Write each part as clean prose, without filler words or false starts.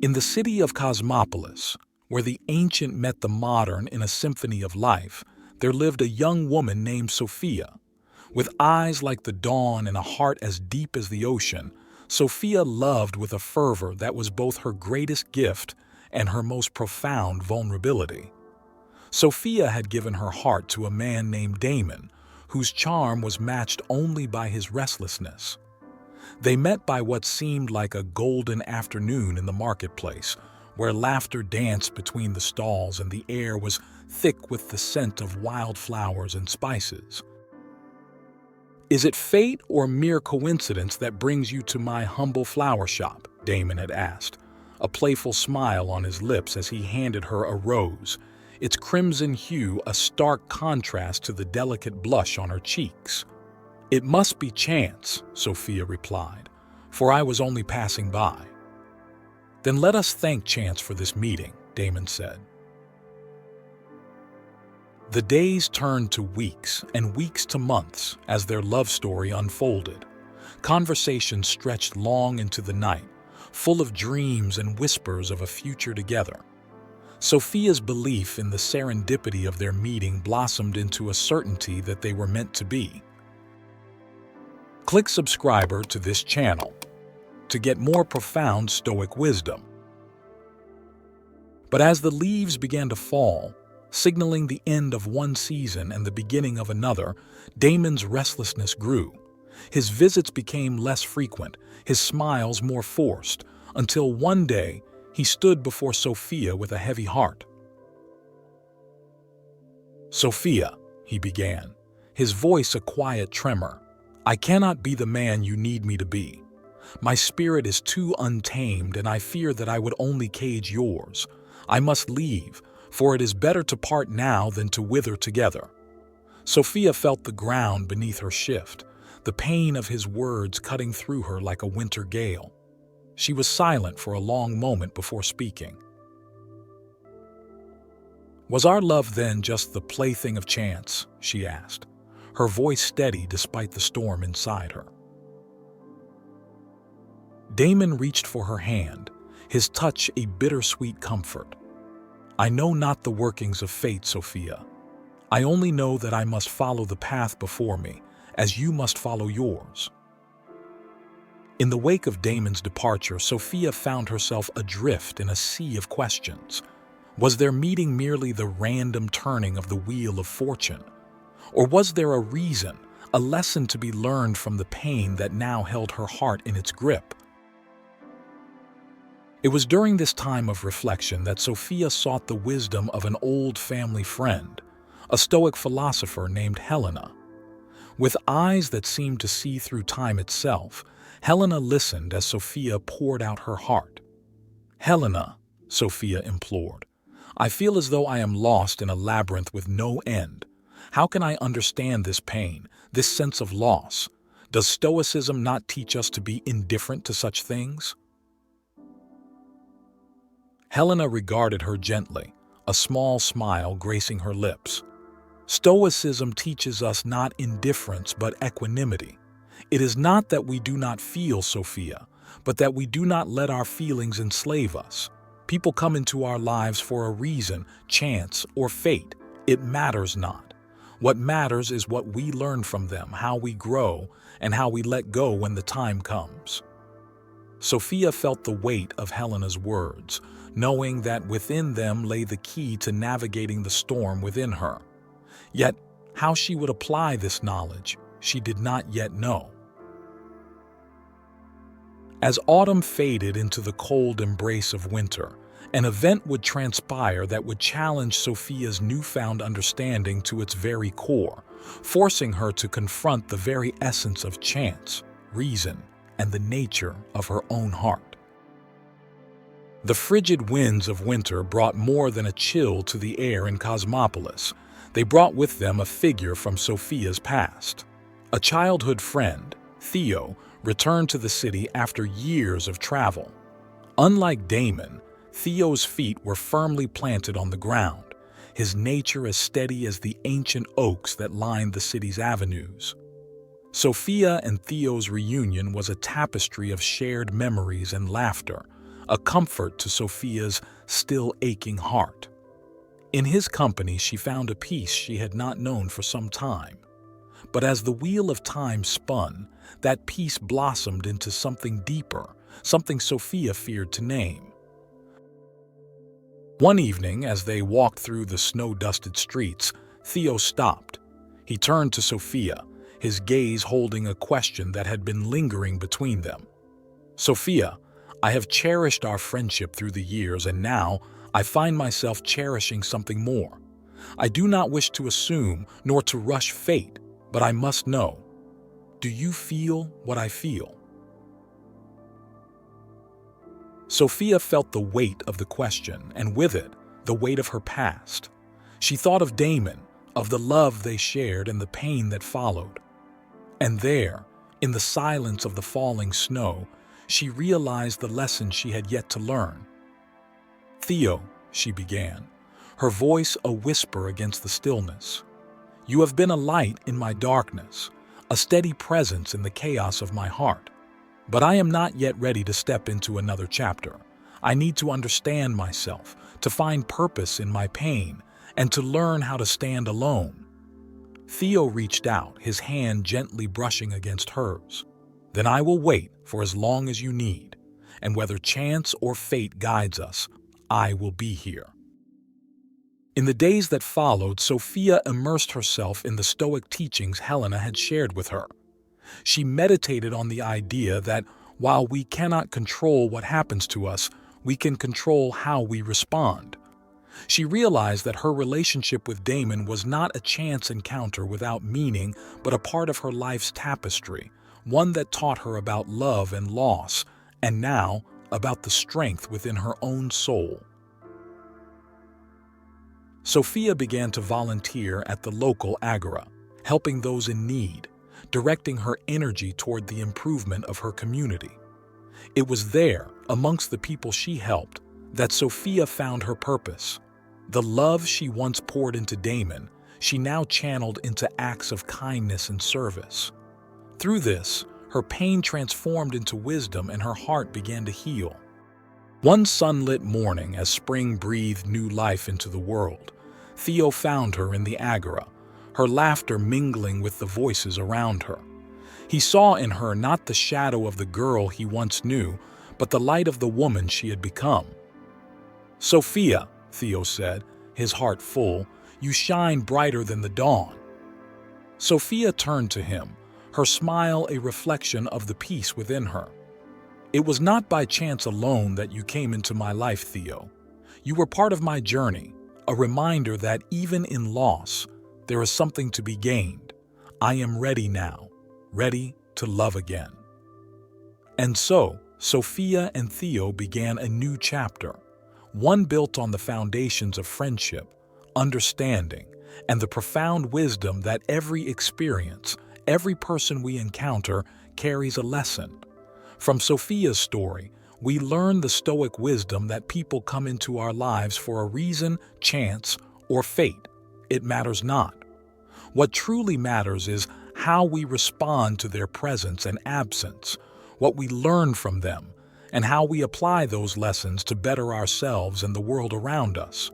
In the city of Cosmopolis, where the ancient met the modern in a symphony of life, there lived a young woman named Sophia. With eyes like the dawn and a heart as deep as the ocean, Sophia loved with a fervor that was both her greatest gift and her most profound vulnerability. Sophia had given her heart to a man named Damon, whose charm was matched only by his restlessness. They met by what seemed like a golden afternoon in the marketplace, where laughter danced between the stalls and the air was thick with the scent of wildflowers and spices. "Is it fate or mere coincidence that brings you to my humble flower shop?" Damon had asked, a playful smile on his lips as he handed her a rose, its crimson hue a stark contrast to the delicate blush on her cheeks. "It must be chance," Sophia replied, "for I was only passing by." "Then let us thank chance for this meeting," Damon said. The days turned to weeks and weeks to months as their love story unfolded. Conversations stretched long into the night, full of dreams and whispers of a future together. Sophia's belief in the serendipity of their meeting blossomed into a certainty that they were meant to be. Click subscribe to this channel to get more profound Stoic wisdom. But as the leaves began to fall, signaling the end of one season and the beginning of another, Damon's restlessness grew. His visits became less frequent, his smiles more forced, until one day he stood before Sophia with a heavy heart. "Sophia," he began, his voice a quiet tremor, "I cannot be the man you need me to be. My spirit is too untamed, and I fear that I would only cage yours. I must leave, for it is better to part now than to wither together." Sophia felt the ground beneath her shift, the pain of his words cutting through her like a winter gale. She was silent for a long moment before speaking. "Was our love then just the plaything of chance?" she asked, her voice steady despite the storm inside her. Damon reached for her hand, his touch a bittersweet comfort. "I know not the workings of fate, Sophia. I only know that I must follow the path before me, as you must follow yours." In the wake of Damon's departure, Sophia found herself adrift in a sea of questions. Was their meeting merely the random turning of the wheel of fortune? Or was there a reason, a lesson to be learned from the pain that now held her heart in its grip? It was during this time of reflection that Sophia sought the wisdom of an old family friend, a Stoic philosopher named Helena. With eyes that seemed to see through time itself, Helena listened as Sophia poured out her heart. "Helena," Sophia implored, "I feel as though I am lost in a labyrinth with no end. How can I understand this pain, this sense of loss? Does Stoicism not teach us to be indifferent to such things?" Helena regarded her gently, a small smile gracing her lips. "Stoicism teaches us not indifference but equanimity. It is not that we do not feel, Sophia, but that we do not let our feelings enslave us. People come into our lives for a reason, chance, or fate. It matters not. What matters is what we learn from them, how we grow, and how we let go when the time comes." Sophia felt the weight of Helena's words, knowing that within them lay the key to navigating the storm within her. Yet, how she would apply this knowledge, she did not yet know. As autumn faded into the cold embrace of winter, an event would transpire that would challenge Sophia's newfound understanding to its very core, forcing her to confront the very essence of chance, reason, and the nature of her own heart. The frigid winds of winter brought more than a chill to the air in Cosmopolis. They brought with them a figure from Sophia's past. A childhood friend, Theo, returned to the city after years of travel. Unlike Damon, Theo's feet were firmly planted on the ground, his nature as steady as the ancient oaks that lined the city's avenues. Sophia and Theo's reunion was a tapestry of shared memories and laughter, a comfort to Sophia's still aching heart. In his company, she found a peace she had not known for some time. But as the wheel of time spun, that peace blossomed into something deeper, something Sophia feared to name. One evening, as they walked through the snow-dusted streets, Theo stopped. He turned to Sophia, his gaze holding a question that had been lingering between them. "Sophia, I have cherished our friendship through the years, and now I find myself cherishing something more. I do not wish to assume nor to rush fate, but I must know. Do you feel what I feel?" Sophia felt the weight of the question, and with it, the weight of her past. She thought of Damon, of the love they shared and the pain that followed. And there, in the silence of the falling snow, she realized the lesson she had yet to learn. "Theo," she began, her voice a whisper against the stillness, "you have been a light in my darkness, a steady presence in the chaos of my heart. But I am not yet ready to step into another chapter. I need to understand myself, to find purpose in my pain, and to learn how to stand alone." Theo reached out, his hand gently brushing against hers. "Then I will wait for as long as you need, and whether chance or fate guides us, I will be here." In the days that followed, Sophia immersed herself in the Stoic teachings Helena had shared with her. She meditated on the idea that while we cannot control what happens to us, we can control how we respond. She realized that her relationship with Damon was not a chance encounter without meaning, but a part of her life's tapestry, one that taught her about love and loss, and now about the strength within her own soul. Sophia began to volunteer at the local agora, helping those in need, directing her energy toward the improvement of her community. It was there, amongst the people she helped, that Sophia found her purpose. The love she once poured into Damon, she now channeled into acts of kindness and service. Through this, her pain transformed into wisdom and her heart began to heal. One sunlit morning, as spring breathed new life into the world, Theo found her in the agora, her laughter mingling with the voices around her. He saw in her not the shadow of the girl he once knew, but the light of the woman she had become. "Sophia," Theo said, his heart full, "you shine brighter than the dawn." Sophia turned to him, her smile a reflection of the peace within her. "It was not by chance alone that you came into my life, Theo. You were part of my journey, a reminder that even in loss, there is something to be gained. I am ready now, ready to love again." And so, Sophia and Theo began a new chapter, one built on the foundations of friendship, understanding, and the profound wisdom that every experience, every person we encounter, carries a lesson. From Sophia's story, we learn the Stoic wisdom that people come into our lives for a reason, chance, or fate. It matters not. What truly matters is how we respond to their presence and absence, what we learn from them, and how we apply those lessons to better ourselves and the world around us.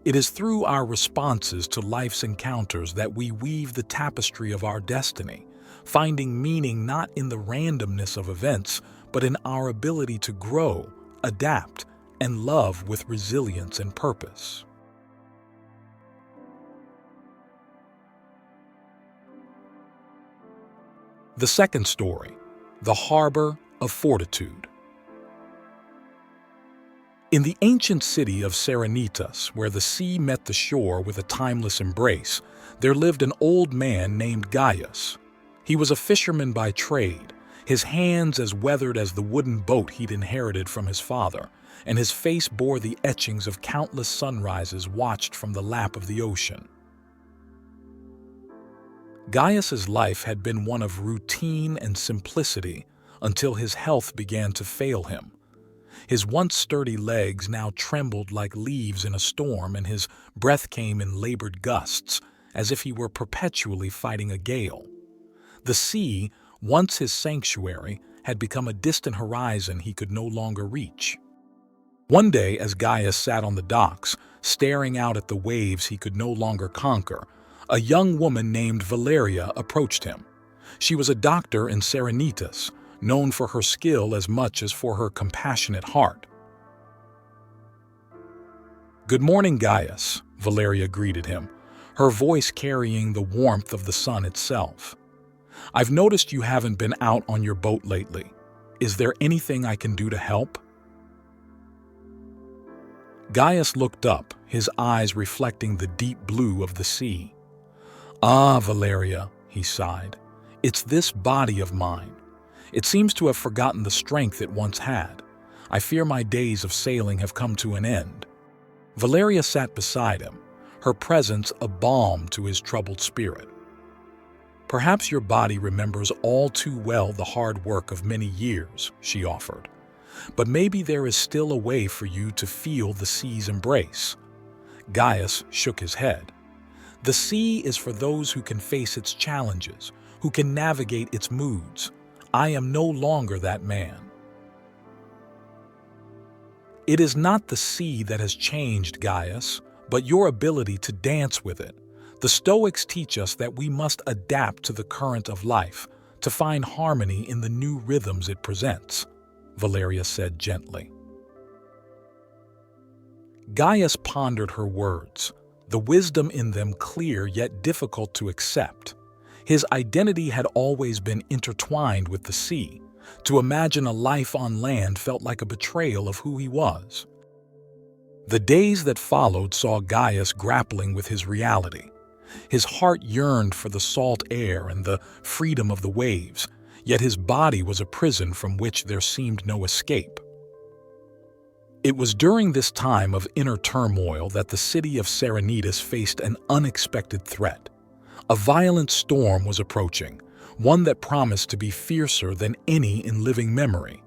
It is through our responses to life's encounters that we weave the tapestry of our destiny, finding meaning not in the randomness of events, but in our ability to grow, adapt, and love with resilience and purpose. The second story, the Harbor of Fortitude. In the ancient city of Serenitas, where the sea met the shore with a timeless embrace, there lived an old man named Gaius. He was a fisherman by trade, his hands as weathered as the wooden boat he'd inherited from his father, and his face bore the etchings of countless sunrises watched from the lap of the ocean. Gaius's life had been one of routine and simplicity until his health began to fail him. His once sturdy legs now trembled like leaves in a storm, and his breath came in labored gusts, as if he were perpetually fighting a gale. The sea, once his sanctuary, had become a distant horizon he could no longer reach. One day, as Gaius sat on the docks, staring out at the waves he could no longer conquer, a young woman named Valeria approached him. She was a doctor in Serenitas, known for her skill as much as for her compassionate heart. "Good morning, Gaius," Valeria greeted him, her voice carrying the warmth of the sun itself. "I've noticed you haven't been out on your boat lately. Is there anything I can do to help?" Gaius looked up, his eyes reflecting the deep blue of the sea. "Ah, Valeria," he sighed, "it's this body of mine. It seems to have forgotten the strength it once had. I fear my days of sailing have come to an end." Valeria sat beside him, her presence a balm to his troubled spirit. "Perhaps your body remembers all too well the hard work of many years," she offered. "But maybe there is still a way for you to feel the sea's embrace." Gaius shook his head. "The sea is for those who can face its challenges, who can navigate its moods. I am no longer that man." "It is not the sea that has changed, Gaius, but your ability to dance with it. The Stoics teach us that we must adapt to the current of life, to find harmony in the new rhythms it presents," Valeria said gently. Gaius pondered her words, the wisdom in them clear yet difficult to accept. His identity had always been intertwined with the sea. To imagine a life on land felt like a betrayal of who he was. The days that followed saw Gaius grappling with his reality. His heart yearned for the salt air and the freedom of the waves, yet his body was a prison from which there seemed no escape. It was during this time of inner turmoil that the city of Serenitas faced an unexpected threat. A violent storm was approaching, one that promised to be fiercer than any in living memory.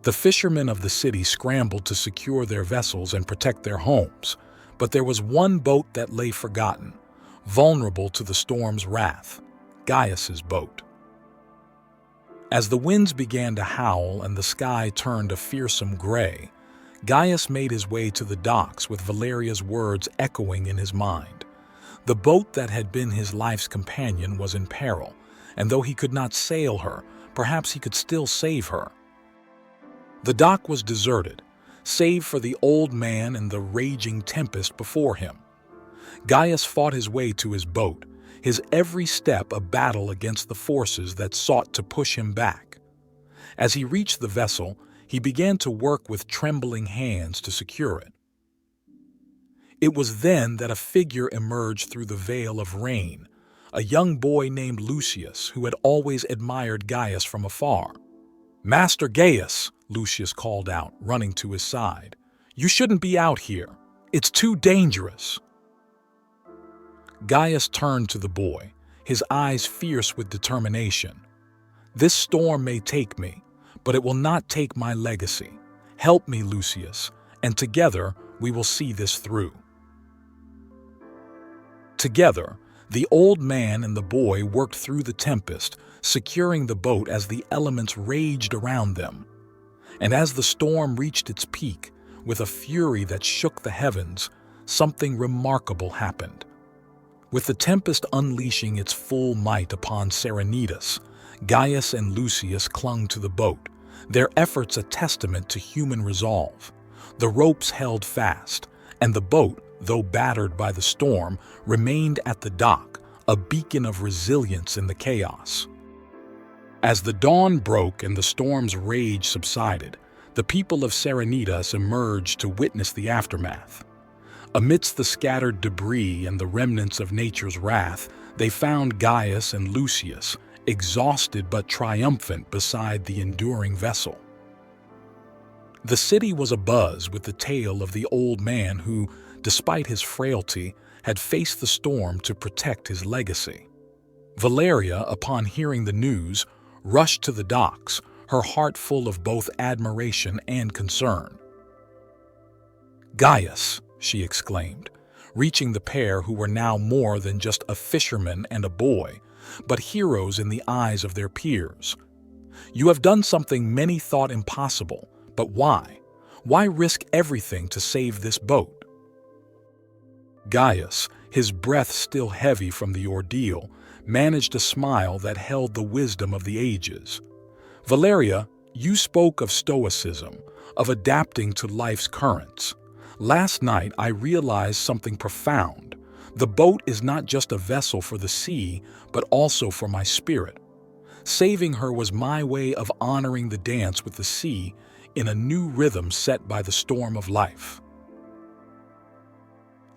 The fishermen of the city scrambled to secure their vessels and protect their homes, but there was one boat that lay forgotten, vulnerable to the storm's wrath: Gaius's boat. As the winds began to howl and the sky turned a fearsome gray, Gaius made his way to the docks with Valeria's words echoing in his mind. The boat that had been his life's companion was in peril, and though he could not sail her, perhaps he could still save her. The dock was deserted, save for the old man and the raging tempest before him. Gaius fought his way to his boat, his every step a battle against the forces that sought to push him back. As he reached the vessel, he began to work with trembling hands to secure it. It was then that a figure emerged through the veil of rain, a young boy named Lucius who had always admired Gaius from afar. "Master Gaius," Lucius called out, running to his side, "you shouldn't be out here. It's too dangerous." Gaius turned to the boy, his eyes fierce with determination. "This storm may take me, but it will not take my legacy. Help me, Lucius, and together we will see this through." Together, the old man and the boy worked through the tempest, securing the boat as the elements raged around them. And as the storm reached its peak, with a fury that shook the heavens, something remarkable happened. With the tempest unleashing its full might upon Serenitas, Gaius and Lucius clung to the boat, their efforts a testament to human resolve. The ropes held fast, and the boat, though battered by the storm, remained at the dock, a beacon of resilience in the chaos. As the dawn broke and the storm's rage subsided, the people of Serenitas emerged to witness the aftermath. Amidst the scattered debris and the remnants of nature's wrath, they found Gaius and Lucius, exhausted but triumphant beside the enduring vessel. The city was abuzz with the tale of the old man who, despite his frailty, had faced the storm to protect his legacy. Valeria, upon hearing the news, rushed to the docks, her heart full of both admiration and concern. "Gaius," she exclaimed, reaching the pair who were now more than just a fisherman and a boy, but heroes in the eyes of their peers. "You have done something many thought impossible, but why? Why risk everything to save this boat? Gaius, his breath still heavy from the ordeal, managed a smile that held the wisdom of the ages. Valeria, you spoke of stoicism, of adapting to life's currents. Last night I realized something profound. The boat is not just a vessel for the sea, but also for my spirit. Saving her was my way of honoring the dance with the sea in a new rhythm set by the storm of life.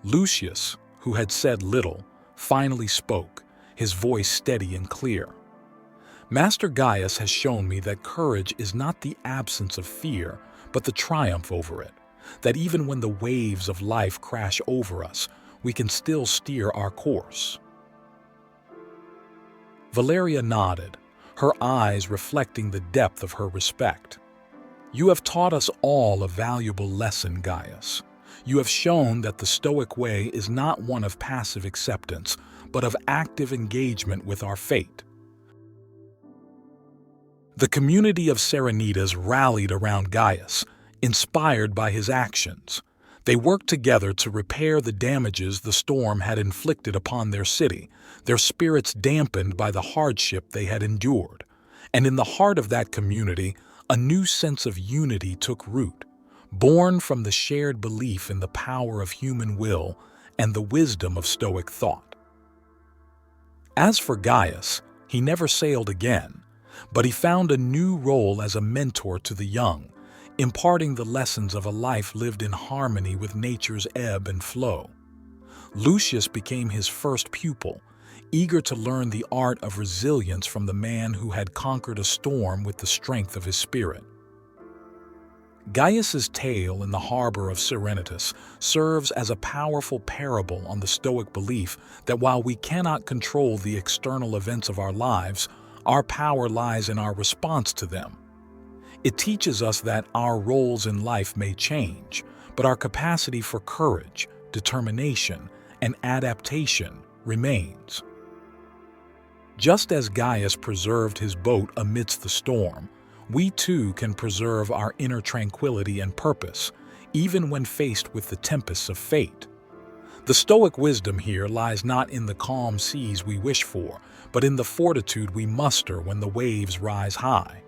Lucius, who had said little, finally spoke, his voice steady and clear. Master Gaius has shown me that courage is not the absence of fear, but the triumph over it. That even when the waves of life crash over us, we can still steer our course. Valeria nodded, her eyes reflecting the depth of her respect. You have taught us all a valuable lesson, Gaius. You have shown that the Stoic way is not one of passive acceptance, but of active engagement with our fate. The community of Serenitas rallied around Gaius, inspired by his actions. They worked together to repair the damages the storm had inflicted upon their city, their spirits dampened by the hardship they had endured. And in the heart of that community, a new sense of unity took root, born from the shared belief in the power of human will and the wisdom of Stoic thought. As for Gaius, he never sailed again, but he found a new role as a mentor to the young, imparting the lessons of a life lived in harmony with nature's ebb and flow. Lucius became his first pupil, eager to learn the art of resilience from the man who had conquered a storm with the strength of his spirit. Gaius's tale in the Harbor of Serenitas serves as a powerful parable on the Stoic belief that while we cannot control the external events of our lives, our power lies in our response to them. It teaches us that our roles in life may change, but our capacity for courage, determination, and adaptation remains. Just as Gaius preserved his boat amidst the storm, we too can preserve our inner tranquility and purpose, even when faced with the tempests of fate. The Stoic wisdom here lies not in the calm seas we wish for, but in the fortitude we muster when the waves rise high.